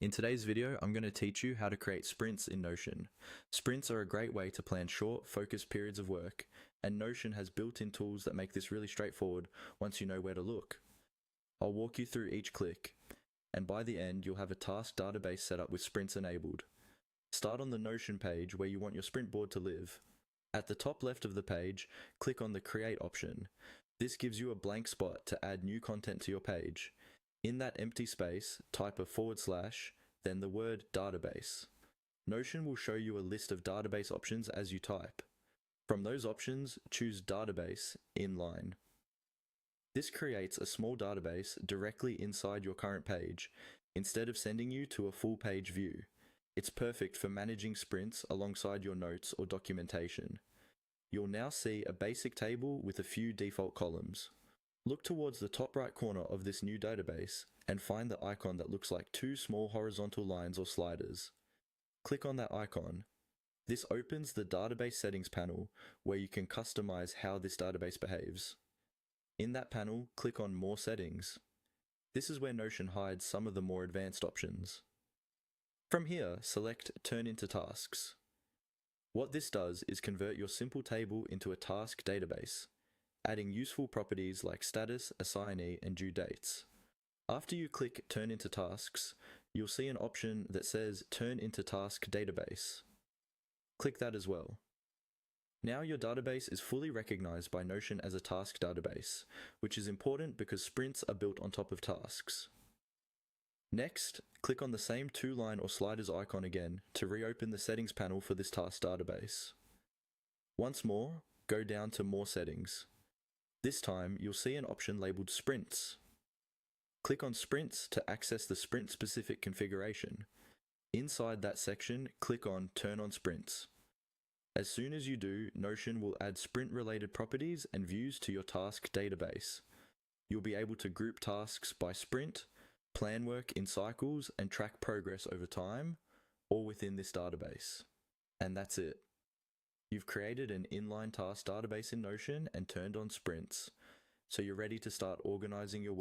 In today's video, I'm going to teach you how to create sprints in Notion. Sprints are a great way to plan short, focused periods of work, and Notion has built-in tools that make this really straightforward once you know where to look. I'll walk you through each click, and by the end, you'll have a task database set up with sprints enabled. Start on the Notion page where you want your sprint board to live. At the top left of the page, click on the Create option. This gives you a blank spot to add new content to your page. In that empty space, type a /, then the word database. Notion will show you a list of database options as you type. From those options, choose Database inline. This creates a small database directly inside your current page, instead of sending you to a full page view. It's perfect for managing sprints alongside your notes or documentation. You'll now see a basic table with a few default columns. Look towards the top right corner of this new database and find the icon that looks like two small horizontal lines or sliders. Click on that icon. This opens the Database Settings panel where you can customize how this database behaves. In that panel, click on More Settings. This is where Notion hides some of the more advanced options. From here, select Turn into Tasks. What this does is convert your simple table into a task database, adding useful properties like status, assignee, and due dates. After you click Turn into Tasks, you'll see an option that says Turn into Task Database. Click that as well. Now your database is fully recognized by Notion as a task database, which is important because sprints are built on top of tasks. Next, click on the same two-line or sliders icon again to reopen the settings panel for this task database. Once more, go down to More Settings. This time, you'll see an option labeled Sprints. Click on Sprints to access the sprint-specific configuration. Inside that section, click on Turn on Sprints. As soon as you do, Notion will add sprint-related properties and views to your task database. You'll be able to group tasks by sprint, plan work in cycles, and track progress over time, all within this database. And that's it. You've created an inline task database in Notion and turned on sprints, so you're ready to start organizing your work